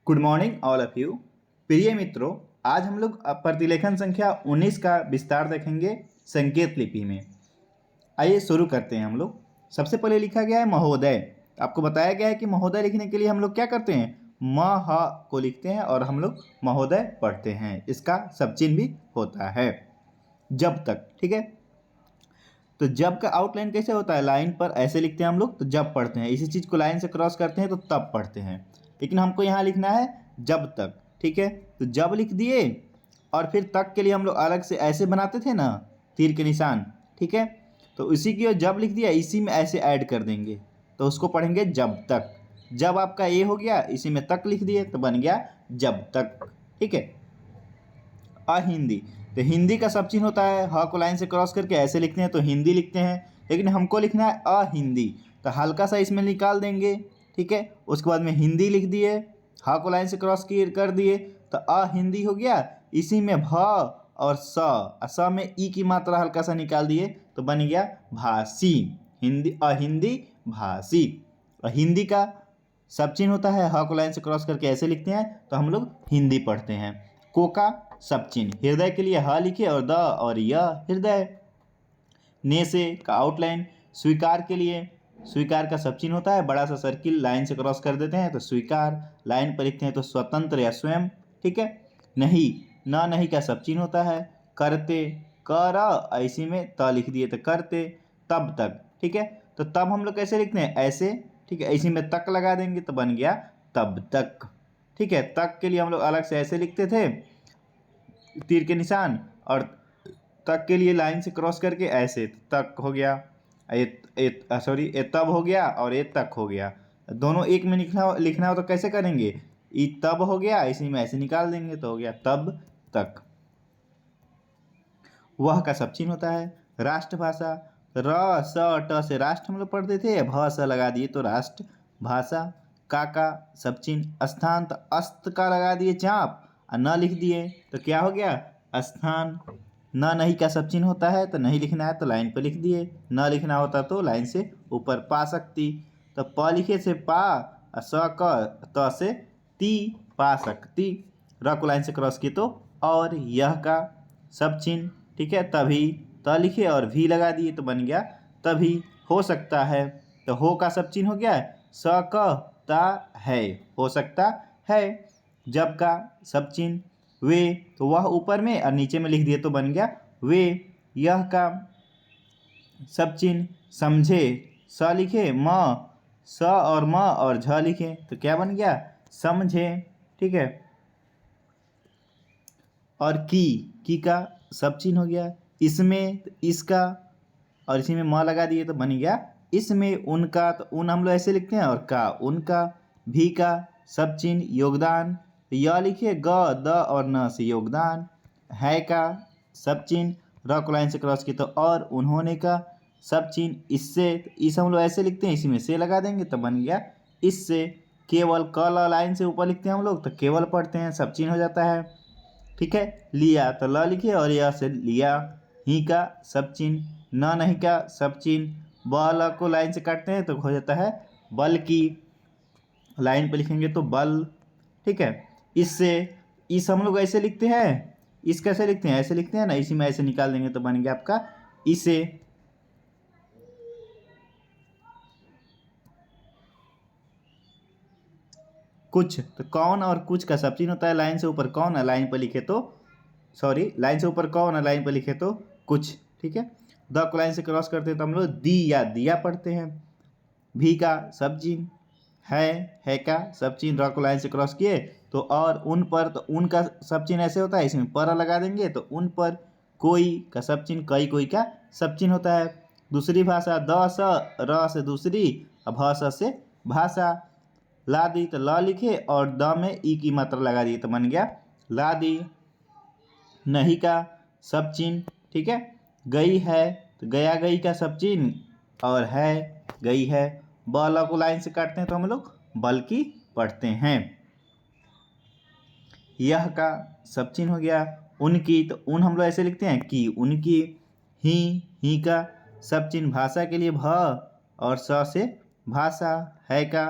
Good morning all of you. प्रिय मित्रों, आज हम लोग प्रतिलेखन संख्या 19 का विस्तार देखेंगे संकेत लिपि में। आइए शुरू करते हैं। हम लोग सबसे पहले लिखा गया है महोदय। आपको बताया गया है कि महोदय लिखने के लिए हम लोग क्या करते हैं, म ह को लिखते हैं और हम लोग महोदय पढ़ते हैं। इसका सबचिन्ह भी होता है जब तक। ठीक है, तो जब का आउटलाइन कैसे होता है, लाइन पर ऐसे लिखते हैं हम लोग, तो जब पढ़ते हैं। इसी चीज़ को लाइन से क्रॉस करते हैं तो तब पढ़ते हैं, लेकिन हमको यहाँ लिखना है जब तक। ठीक है, तो जब लिख दिए और फिर तक के लिए हम लोग अलग से ऐसे बनाते थे ना, तीर के निशान। ठीक है, तो इसी की जब लिख दिया, इसी में ऐसे ऐड कर देंगे तो उसको पढ़ेंगे जब तक। जब आपका ये हो गया, इसी में तक लिख दिए तो बन गया जब तक। ठीक है, अहिंदी, तो हिंदी का सब चिन्ह होता है, ह को लाइन से क्रॉस करके ऐसे लिखते हैं तो हिंदी लिखते हैं, लेकिन हमको लिखना है अहिंदी, तो हल्का सा इसमें निकाल देंगे। ठीक है, उसके बाद में हिंदी लिख दिए, ह को लाइन से क्रॉस कर दिए तो अहिंदी हो गया। इसी में भ और स में ई की मात्रा हल्का सा निकाल दिए तो बन गया भाषी। हिंदी, अहिंदी, भाषी। हिंदी का सब चिन्ह होता है, ह को लाइन से क्रॉस करके ऐसे लिखते हैं तो हम लोग हिंदी पढ़ते हैं। को का सब चिन्ह, हृदय के लिए ह लिखे और द और य हृदय। ने से का आउटलाइन, स्वीकार के लिए स्वीकार का सब चिन्ह होता है, बड़ा सा सर्किल लाइन से क्रॉस कर देते हैं तो स्वीकार। लाइन पर लिखते हैं तो स्वतंत्र या स्वयं। ठीक है, नहीं, न नहीं का सब चिन्ह होता है, करते, कर इसी में त लिख दिए तो करते। तब तक, ठीक है, तो तब हम लोग कैसे लिखते हैं, ऐसे। ठीक है, इसी में तक लगा देंगे तो बन गया तब तक। ठीक है, तक के लिए हम लोग अलग से ऐसे लिखते थे, तीर के निशान, और तक के लिए लाइन से क्रॉस करके ऐसे तक हो गया। ये तब हो गया और ये तक हो गया। दोनों एक में लिखना हो तो कैसे करेंगे, ये तब हो गया, इसी में ऐसे निकाल देंगे तो हो गया तब तक। वह का सब चिन्ह होता है, राष्ट्रभाषा, र स ट से राष्ट्र हम लोग पढ़ते थे, भ स लगा दिए तो राष्ट्र भाषा। का सब चिन्ह, स्थान तो अस्त का लगा दिए चाप और न लिख दिए तो क्या हो गया स्थान। न नहीं का सब चिन्ह होता है, तो नहीं लिखना है तो लाइन पर लिख दिए, न लिखना होता तो लाइन से ऊपर पा सकती, तो प लिखे से पा और स क त से ती, पा सकती। र को लाइन से क्रॉस किए तो और, यह का सब चिन्ह। ठीक है, तभी, त लिखे और भी लगा दिए तो बन गया तभी। हो सकता है, तो हो का सब चिन्ह हो गया सकता है, हो सकता है। जब का सब चिन्ह, वे, तो वह ऊपर में और नीचे में लिख दिए तो बन गया वे। यह का सब चिन्ह, समझे, स लिखे, म, स और म और झ लिखे तो क्या बन गया समझे। ठीक है, और की का सब चिन्ह हो गया, इसमें, तो इसका, और इसी में म लगा दिए तो बन गया इसमें। उनका, तो उन हम लोग ऐसे लिखते हैं, और का उनका। भी का सब चिन्ह, योगदान, तो य लिखिए ग, द और न से योगदान। है का सब चिन्ह, र को लाइन से क्रॉस किए तो और, उन्होंने का सब चिन्ह, इससे, तो इस हम लोग ऐसे लिखते हैं, इसी में से लगा देंगे तो बन गया इससे। केवल, क ल लाइन से ऊपर लिखते हैं हम लोग तो केवल पढ़ते हैं, सब चिन्ह हो जाता है। ठीक है, लिया, तो ल लिखिए और यह से लिया। ही का सब चिन्ह, न नहीं का सब चिन्ह, ब ल को लाइन से काटते हैं तो हो जाता है बल की, लाइन पे लिखेंगे तो बल। ठीक है, इससे, इस हम लोग ऐसे लिखते हैं, इस कैसे लिखते हैं, ऐसे लिखते हैं ना, इसी में ऐसे निकाल देंगे तो बन गया आपका इसे। कुछ, तो कौन और कुछ का सब चिन्ह होता है, लाइन से ऊपर कौन है, लाइन पर लिखे तो, सॉरी, लाइन से ऊपर कौन है, लाइन पर लिखे तो कुछ। ठीक है, द को लाइन से क्रॉस करते हैं तो हम लोग दी या दिया पढ़ते हैं। भी का सब चिन्ह, है का सब चिन्ह, र को लाइन से क्रॉस किए तो और, उन पर, तो उन का सब चिन्ह ऐसे होता है, इसमें पर लगा देंगे तो उन पर। कोई का सब चिन्ह, कई कोई का सब चिन्ह होता है। दूसरी भाषा, द स र से दूसरी और भ स से भाषा। ला दी, तो ल लिखे और द में ई की मात्रा लगा दी तो बन गया ला दी। नहीं का सब चिन्ह, ठीक है, गई है, तो गया गई का सब चिन्ह, और है गई है। ब ल को लाइन से काटते हैं तो हम लोग बल्कि पढ़ते हैं। यह का सब चिन्ह हो गया, उनकी, तो उन हम लोग ऐसे लिखते हैं कि उनकी। ही का सब चिन्ह, भाषा के लिए भ और स से भाषा। है का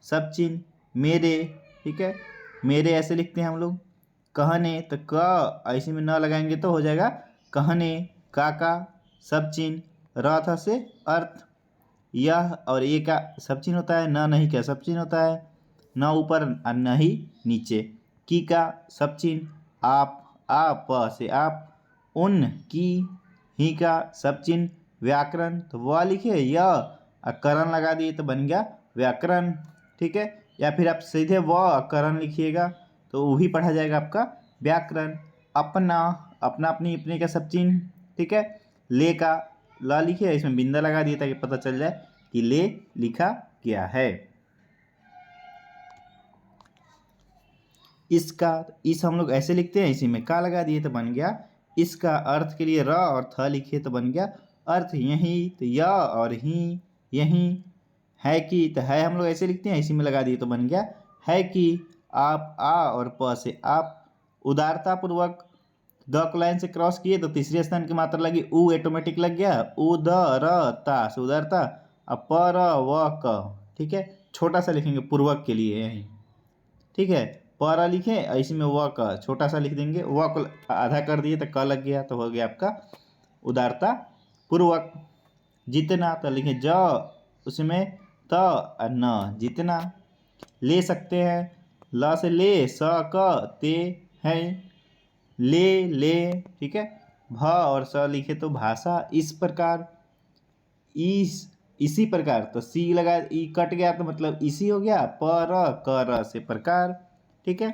सब चिन्ह, मेरे। ठीक है, मेरे ऐसे लिखते हैं हम लोग। कहने तो क ऐसे में न लगाएंगे तो हो जाएगा कहने। काका सब चिन्ह, र था से अर्थ। यह और ये का सब चिन्ह होता है, न नहीं का सब चिन्ह होता है, न ऊपर और न ही नीचे। की का सब चिन्ह, आप आ प से आप। उन की ही का सब चिन्ह। व्याकरण तो वह लिखे य और करण लगा दिए तो बन गया व्याकरण। ठीक है, या फिर आप सीधे व करण लिखिएगा तो वो भी पढ़ा जाएगा आपका व्याकरण। अपना, अपना अपनी अपने का सब चिन्ह। ठीक है, ले का ला लिखिए, इसमें बिंदा लगा दिए ताकि पता चल जाए कि ले लिखा गया है। इसका, इस हम लोग ऐसे लिखते हैं, इसी में का लगा दिए तो बन गया इसका। अर्थ के लिए र और थ लिखिए तो बन गया अर्थ। यही तो य और ही, यही। है कि तो है हम लोग ऐसे लिखते हैं, इसी में लगा दिए तो बन गया है कि। आप आ और प से आप। उदारता पूर्वक द को लाइन से क्रॉस किए तो तीसरे स्थान की मात्रा लगी उ, ऑटोमेटिक लग गया उ द र ता से उदारता। अब प र व क, ठीक है, छोटा सा लिखेंगे पूर्वक के लिए यही। ठीक है, पर लिखे इसी में व का छोटा सा लिख देंगे, व को आधा कर दिए तो क लग गया तो हो गया आपका उदारता पूर्वक। जितना तो लिखे ज, उसमें त और न, जितना। ले सकते हैं, ल से ले, स क ते है, ले। ठीक है, भ और स लिखे तो भाषा। इस प्रकार, इसी प्रकार तो सी लगा, ई कट गया तो मतलब इसी हो गया। पर कर से प्रकार। ठीक है,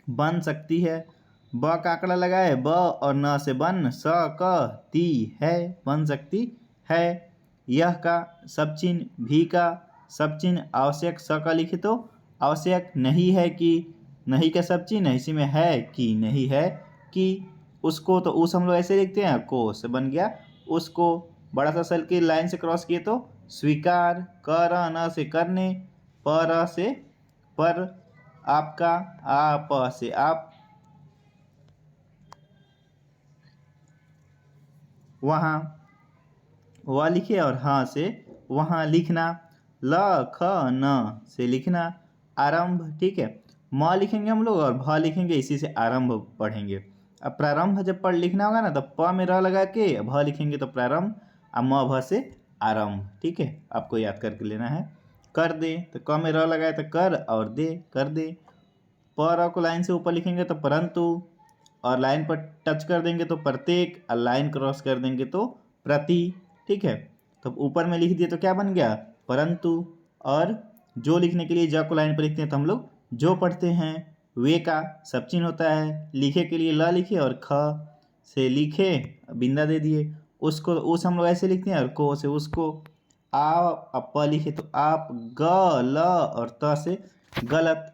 बन सकती है, ब का आंकड़ा लगाए ब और न से बन, स क ती है, बन सकती है। यह का सब चिन्ह, भी का सब चिन्ह। आवश्यक, स का लिखे तो आवश्यक। नहीं है कि, नहीं का सब चिन्ह, इसी में है कि, नहीं है कि। उसको तो उस हम लोग ऐसे लिखते हैं, को से बन गया उसको। बड़ा सा सल की लाइन से क्रॉस किए तो स्वीकार। कर न से करने, पर से पर। आपका, आप से आप। वहाँ, वह लिखिए और हाँ से वहाँ लिखना। ल ख न से लिखना आरंभ। ठीक है, म लिखेंगे हम लोग और भ लिखेंगे, इसी से आरंभ पढ़ेंगे। अब प्रारंभ जब पढ़ लिखना होगा ना तो प में र लगा के भ लिखेंगे तो प्रारंभ, और म भ से आरंभ। ठीक है, आपको याद करके लेना है। कर दे तो क में र लगाए तो कर और दे, कर दे। पर को लाइन से ऊपर लिखेंगे तो परंतु, और लाइन पर टच कर देंगे तो प्रत्येक, और लाइन क्रॉस कर देंगे तो प्रति। ठीक है, तो ऊपर में लिख दिए तो क्या बन गया परंतु। और जो लिखने के लिए ज को लाइन पर लिखते हैं तो हम लोग जो पढ़ते हैं। वे का सब चिन्ह होता है, लिखे के लिए ल लिखे और ख से लिखे बिंदा दे दिए। उसको, उस हम लोग ऐसे लिखते हैं, और को से उसको। आप प लिखे तो आप। ग ल और त से गलत।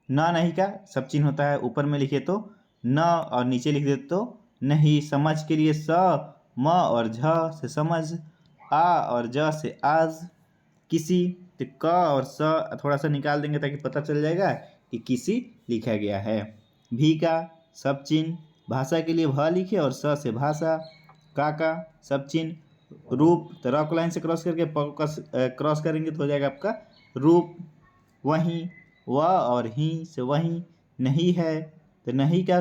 न नहीं का सब चिन्ह होता है, ऊपर में लिखे तो न और नीचे लिख दे तो नहीं। समझ के लिए स, म और झ से समझ। आ और ज से आज। किसी तो क और स थोड़ा सा निकाल देंगे ताकि पता चल जाएगा कि किसी लिखा गया है। भी का सब चिन्ह, भाषा के लिए भ लिखे और स से भाषा। का सब चिन्ह। रूप तो र को लाइन से क्रॉस करके प का क्रॉस करेंगे तो हो जाएगा आपका रूप। वहीं, व और ही से वहीं। नहीं है तो नहीं का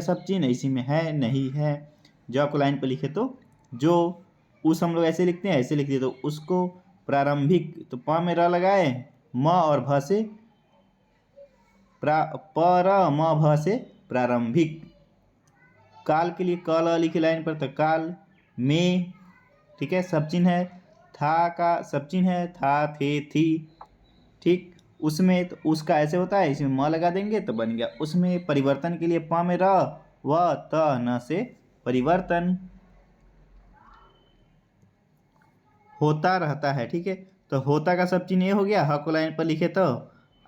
सब चिन्ह, इसी में है, नहीं है। जो को लाइन पर लिखे तो जो। उस हम लोग ऐसे लिखते हैं, ऐसे लिख दिए तो उसको। प्रारंभिक तो प में र लगाए, म और भ से पर म भ से प्रारंभिक। काल के लिए क ल लिखे लाइन पर तो काल में। ठीक है, सब चिन्ह है। था का सब चिन्ह है, था थे थी। ठीक, उसमें तो उसका ऐसे होता है, इसमें म लगा देंगे तो बन गया उसमें। परिवर्तन के लिए प में र व त न से परिवर्तन। होता रहता है। ठीक है, तो होता का सब चिन्ह ये हो गया। ह को लाइन पर लिखे तो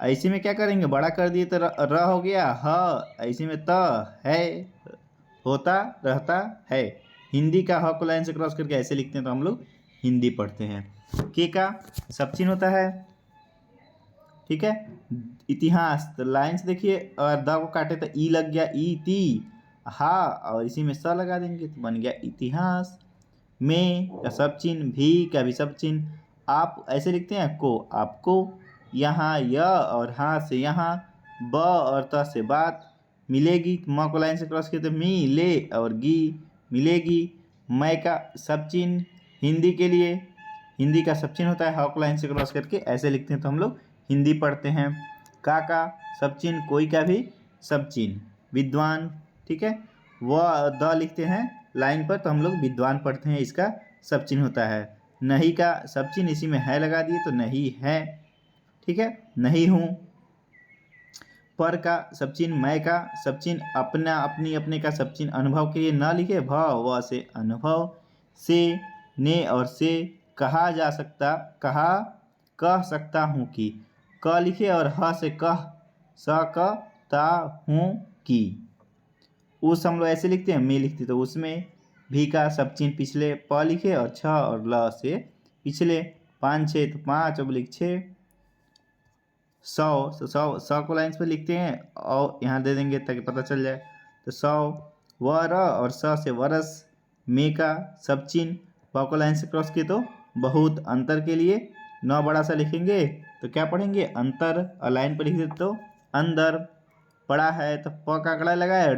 ऐसे में क्या करेंगे, बड़ा कर दिए तो र हो गया ह, ऐसे में त है, होता रहता है। हिंदी का ह को लाइन से क्रॉस करके ऐसे लिखते हैं तो हम लोग हिंदी पढ़ते हैं। के का सब चिन्ह होता है। ठीक है, इतिहास तो लाइन से देखिए, और द को काटे तो ई लग गया, ई ती। हा और इसी में स लगा देंगे तो बन गया इतिहास। में का सब चिन्ह, भी का भी सब चिन्ह। आप ऐसे लिखते हैं को, आपको। यहाँ, य और हाँ से यहाँ, ब और त से बात, मिलेगी, म को लाइन से क्रॉस किया तो मी, ले और गी, मिलेगी। मैं का सब चिन्ह हिंदी के लिए, हिंदी का सब चिन्ह होता है ह को लाइन से क्रॉस करके ऐसे लिखते हैं तो हम लोग हिंदी पढ़ते हैं। का सब चिन्ह कोई का भी सब चिन्ह, विद्वान, ठीक है। व द लिखते हैं लाइन पर तो हम लोग विद्वान पढ़ते हैं, इसका सब चिन्ह होता है। नहीं का सब चिन्ह इसी में है लगा दिए तो नहीं है, ठीक है, नहीं हूँ। पर का सब चिन्ह, मैं का सब चिन्ह, अपना अपनी अपने का सब चिन्ह, अनुभव के लिए न लिखे, भ व से अनुभव, से ने और से, कहा जा सकता, कहा कह सकता हूँ कि, क लिखे और ह से कह सकता हूँ कि। उस हम लोग ऐसे लिखते हैं, मैं लिखते तो उसमें, भी का सब चिन्ह पिछले, प लिखे और छ और ल से पिछले, 5 6 तो 5 / 6, 100 को लाइन्स पर लिखते हैं और यहाँ दे देंगे ताकि पता चल जाए। तो 100 वर और स से वरस, में का सब चिन्ह, प को लाइन से क्रॉस किए तो बहुत, अंतर के लिए न बड़ा सा लिखेंगे तो क्या पढ़ेंगे अंतर, और लाइन पर लिख देते तो अंदर। पड़ा है तो प का आंकड़ा लगाए,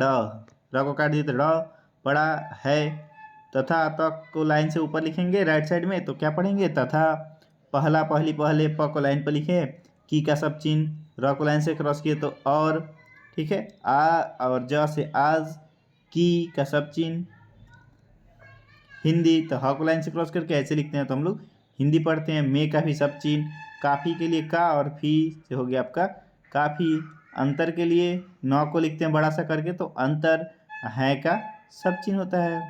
र को काट दिए तो र, पड़ा है। तथा तक को लाइन से ऊपर लिखेंगे राइट साइड में तो क्या पढ़ेंगे तथा। पहला पहली पहले, प को लाइन पर लिखे, की का सब चिन्ह, र को लाइन से क्रॉस किए तो और, ठीक है। आ और ज से आज, की का सब चिन्ह, हिंदी तो ह को लाइन से क्रॉस करके ऐसे लिखते हैं तो हम लोग हिंदी पढ़ते हैं। मे का भी सब चिन्ह, काफ़ी के लिए का और फी से हो गया आपका काफ़ी। अंतर के लिए न को लिखते हैं बड़ा सा करके तो अंतर, है का सब चिन्ह होता है।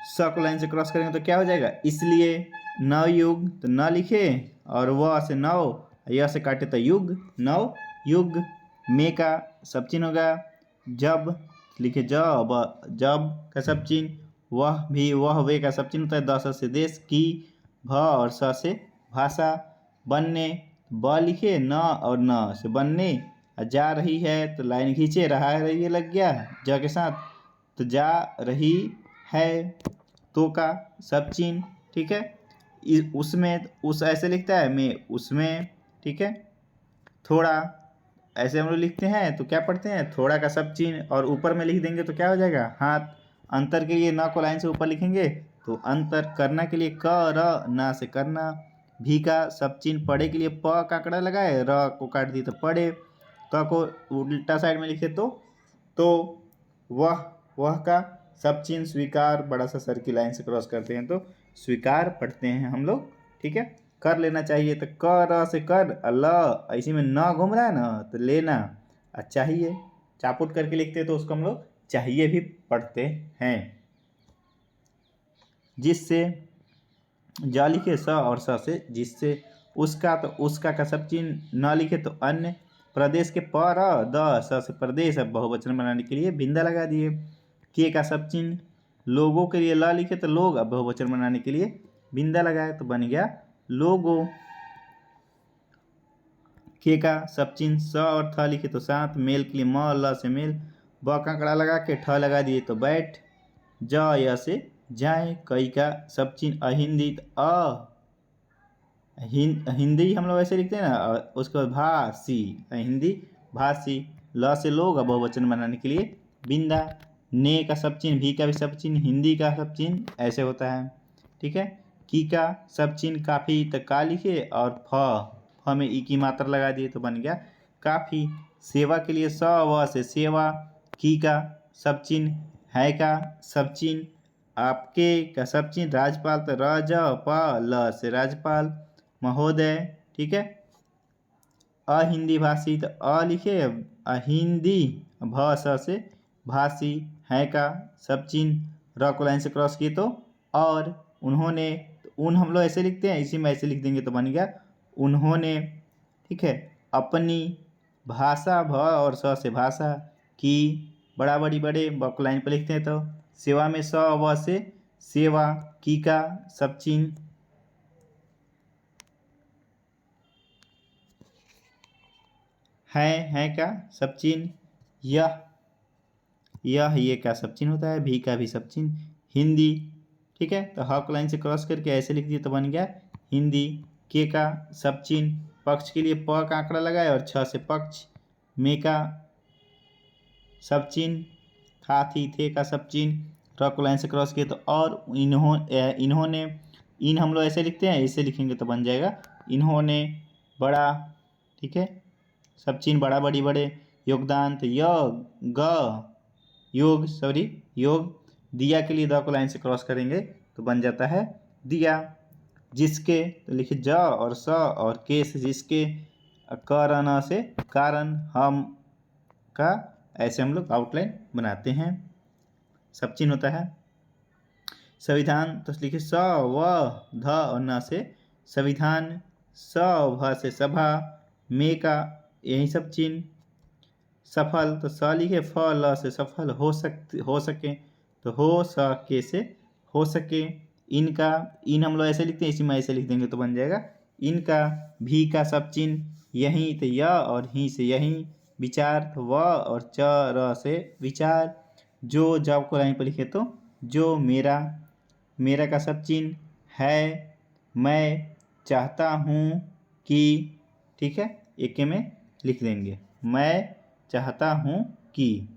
स को लाइन से क्रॉस करेंगे तो क्या हो जाएगा, इसलिए। नव युग तो न लिखे और व से नव, य से काटे तो युग, नव युग। में का सब चिन्ह होगा, जब लिखे जब, जब का सब चिन्ह, वह भी वह वे का सब चिन्ह होता है। 10 से देश, की भ और स से भाषा। बनने, ब लिखे न और न से बनने, जा रही है तो लाइन खींचे, रहा रही लग गया ज के साथ तो जा रही है। तो का सब चिन्ह, ठीक है। उसमें उस ऐसे लिखता है, मैं उसमें, ठीक है। थोड़ा ऐसे हम लोग लिखते हैं तो क्या पढ़ते हैं, थोड़ा का सब चिन्ह और ऊपर में लिख देंगे तो क्या हो जाएगा हाथ। अंतर के लिए न को लाइन से ऊपर लिखेंगे तो अंतर। करना के लिए क र ना से करना। भी का सब चिन्ह, पढ़े के लिए प का आंकड़ा लगाए, र को काट दिए तो पढ़े। क को उल्टा साइड में लिखे तो वह का सब चिन्ह, स्वीकार, बड़ा सा सर की लाइन से क्रॉस करते हैं तो स्वीकार पढ़ते हैं हम लोग, ठीक है। कर लेना चाहिए तो क र से कर, ल इसी में न घूम रहा है ना तो लेना, चाहिए चापुट करके लिखते हैं तो उसको हम लोग चाहिए भी पढ़ते हैं। जिससे, जा लिखे स और स से जिससे। उसका तो उसका का सब चिन्ह न लिखे तो अन्य। प्रदेश के पर द स से प्रदेश, अब बहुवचन बनाने के लिए बिंदा लगा दिए। के का सब चिन्ह, लोगों के लिए ल लिखे तो लोग, अब बहुवचन बनाने के लिए बिंदा लगाए तो बन गया लोगो। के का सब चिन्ह, स और थ लिखे तो साथ, मेल के लिए म, ल से मेल, ब का आंकड़ा लगा के ठ लगा दिए तो बैठ। ज य से जाए। कई का सब चिन्ह, अहिंदी तो हिंदी हम लोग ऐसे लिखते हैं ना, उसके बाद भाषी, हिंदी भाषी। ल से लोग, अब बहुवचन बनाने के लिए बिंदा। ने का सब चिन्ह, भी का भी सब चिन्ह, हिंदी का सब चिन्ह ऐसे होता है, ठीक है। की का सब चिन्ह, काफ़ी तो का लिखे और फ में ई की मात्रा लगा दिए तो बन गया काफ़ी। सेवा के लिए स व से सेवा। की का सब चिन्ह, है का सब चिन्ह, आपके का सब चिन्ह, राजपाल तो र ज प ल से राजपाल, महोदय, ठीक है। अहिंदी भाषी तो अ लिखे, अहिंदी, भ स से भाषी। है का सब चिन्ह, र को लाइन से क्रॉस किए तो और। उन्होंने, तो उन हम लोग ऐसे लिखते हैं, इसी में ऐसे लिख देंगे तो बन गया उन्होंने, ठीक है। अपनी भाषा, भ और स से भाषा। की बड़ा बड़ी बड़े, ब को लाइन पर लिखते हैं तो। सेवा में स व से सेवा। की का सब चिन्ह, है का सब चिन्ह। यह ये का सब चिन्ह होता है। भी का भी सब चिन्ह, हिंदी, ठीक है। तो ह को लाइन से क्रॉस करके ऐसे लिख दिए तो बन गया हिंदी। के का सब चिन्ह, पक्ष के लिए प का आंकड़ा लगाए और छ से पक्ष, मे का सब चिन्ह, था थी थे का सब चिन्ह, र को लाइन से क्रॉस किए तो और इन्होंने, इन हम लोग ऐसे लिखते हैं, ऐसे लिखेंगे तो बन जाएगा इन्होंने बड़ा, ठीक है। सब चिन्ह बड़ा बड़ी बड़े, योगदान तो य ग योग योग, दिया के लिए द को लाइन से क्रॉस करेंगे तो बन जाता है दिया। जिसके तो लिखे ज और स और के से जिसके, कारण से कारण, हम का, ऐसे हम लोग आउटलाइन बनाते हैं। सब चिन्ह होता है। संविधान तो लिखे स व ध और न से संविधान, स भ से सभा, मे का यही सब चिन्ह। सफल तो स लिखे, फ ल से सफल हो सके तो हो सके से हो सके। इनका, इन हम लोग ऐसे लिखते हैं, इसी में ऐसे लिख देंगे तो बन जाएगा इनका। भी का सब चिन्ह, यहीं तो य और ही से यहीं। विचार तो व और च र से विचार। जो जब को लाइन पर लिखे तो जो, मेरा, मेरा का सब चिन्ह है, मैं चाहता हूँ कि, ठीक है, एक में लिख देंगे मैं चाहता हूँ कि।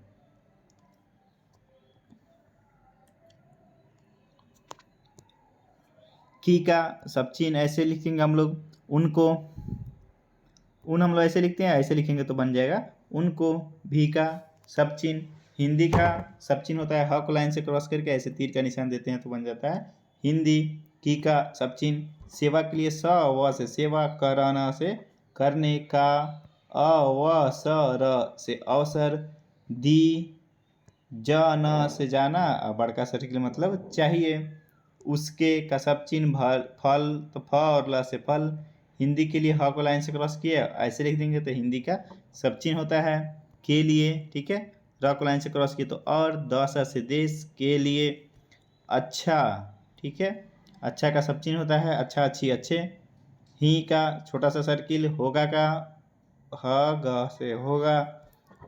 की का सब चिन्ह ऐसे लिखेंगे हम लोग, उनको, उन हम लोग ऐसे लिखते हैं, ऐसे लिखेंगे तो बन जाएगा उनको। भी का सब चिन्ह, हिंदी का सब चिन्ह होता है, ह को लाइन से क्रॉस करके ऐसे तीर का निशान देते हैं तो बन जाता है हिंदी। की का सब चिन्ह, सेवा के लिए स व से सेवा, कराना से करने का, अ व स र से अवसर, दी ज न से जाना, बड़का सर के लिए मतलब चाहिए। उसके का सब चिन्ह फल तो फ और ल से फल। हिंदी के लिए ह को लाइन से क्रॉस किया ऐसे लिख देंगे तो हिंदी का सब चिन्ह होता है के लिए, ठीक है। र को लाइन से क्रॉस किए तो और, द स से देश, के लिए अच्छा, ठीक है। अच्छा का सब चिन्ह होता है, अच्छा अच्छी अच्छे। ही का छोटा सा सर्किल, होगा का ह ग से होगा।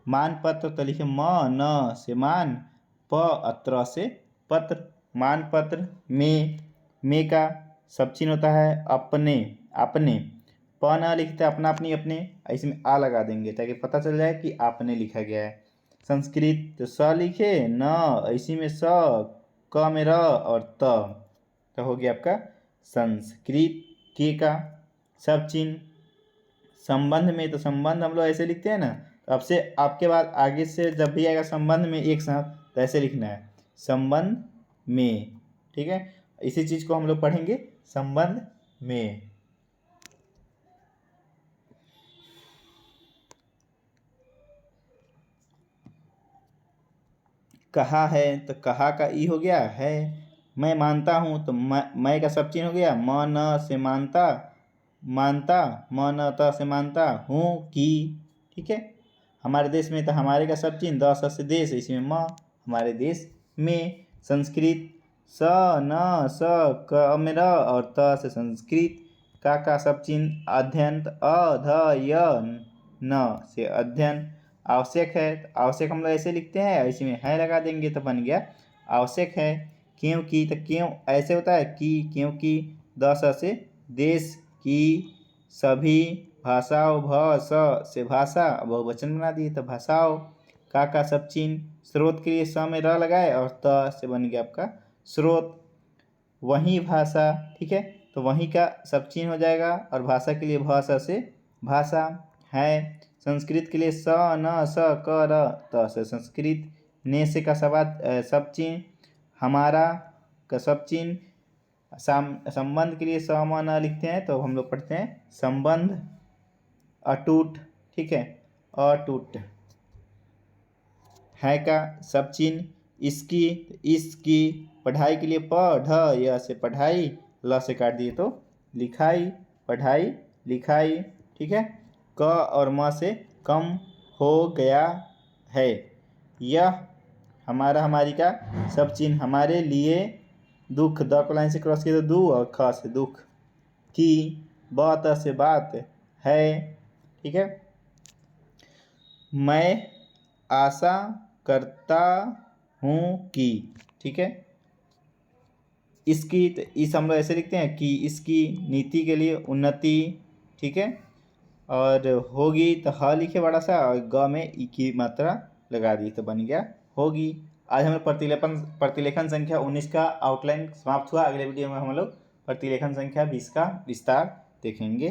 मान पत्र तो लिखे म न से मान, प अत्र से पत्र, मान पत्र। मे का सब चिन्ह होता है अपने, अपने। प न लिखते अपना अपनी अपने, इसमें आ लगा देंगे ताकि पता चल जाए कि आपने लिखा गया है। संस्कृत तो स लिखे न, इसी में स, क में र और त, तो हो गया आपका संस्कृत। के का सब चिन्ह, संबंध में तो संबंध हम लोग ऐसे लिखते हैं ना, तो अब से आपके बाद आगे से जब भी आएगा संबंध में एक साथ तो ऐसे लिखना है संबंध में, ठीक है। इसी चीज को हम लोग पढ़ेंगे संबंध में। कहा है तो कहा का ई हो गया है। मैं मानता हूँ तो मैं का सब चिन्ह हो गया, म न से मानता, मानता, म न त से मानता हूँ कि, ठीक है। हमारे देश में तो हमारे का सब चिन्ह, द स से देश, इसमें म, हमारे देश में। संस्कृत स न स क में र और त से संस्कृत। का सब चिन्ह अध्ययन, अ ध य न से अध्ययन। आवश्यक है तो आवश्यक हम लोग ऐसे लिखते हैं, इसमें है लगा देंगे तो बन गया आवश्यक है। क्योंकि तो क्यों ऐसे होता है कि, क्योंकि द स से देश की सभी भाषाओं, भ स से भाषा, बहुवचन बना दिए तो भाषाओं। का सब चिन्ह, स्रोत के लिए स में र लगाए और त से बन गया आपका स्रोत। वही भाषा, ठीक है, तो वही का सब चिन्ह हो जाएगा और भाषा के लिए भाषा से भाषा है। संस्कृत के लिए स न स क र त से संस्कृत। ने से का सब चिन्ह, हमारा का सब चिन्ह। संबंध के लिए स म न लिखते हैं तो हम लोग पढ़ते हैं संबंध। अटूट, ठीक है, अटूट। है का सब चिन्ह, इसकी। पढ़ाई के लिए प ढ य से पढ़ाई, ल से काट दिए तो लिखाई, पढ़ाई लिखाई, ठीक है। क और म से कम हो गया है। यह हमारा हमारी का सब चिन्ह, हमारे लिए। दुख, द को लाइन से क्रॉस किया तो दू और ख से दुख। की, ब त से बात है, ठीक है। मैं आशा करता हूँ कि, ठीक है। इसकी, तो इस हम लोग ऐसे लिखते हैं कि इसकी, नीति के लिए उन्नति, ठीक है। और होगी तो ह लिखे बड़ा सा, और ग में ई की मात्रा लगा दी तो बन गया होगी। आज हम लोग प्रतिलेखन संख्या 19 का आउटलाइन समाप्त हुआ। अगले वीडियो में हम लोग प्रतिलेखन संख्या 20 का विस्तार देखेंगे।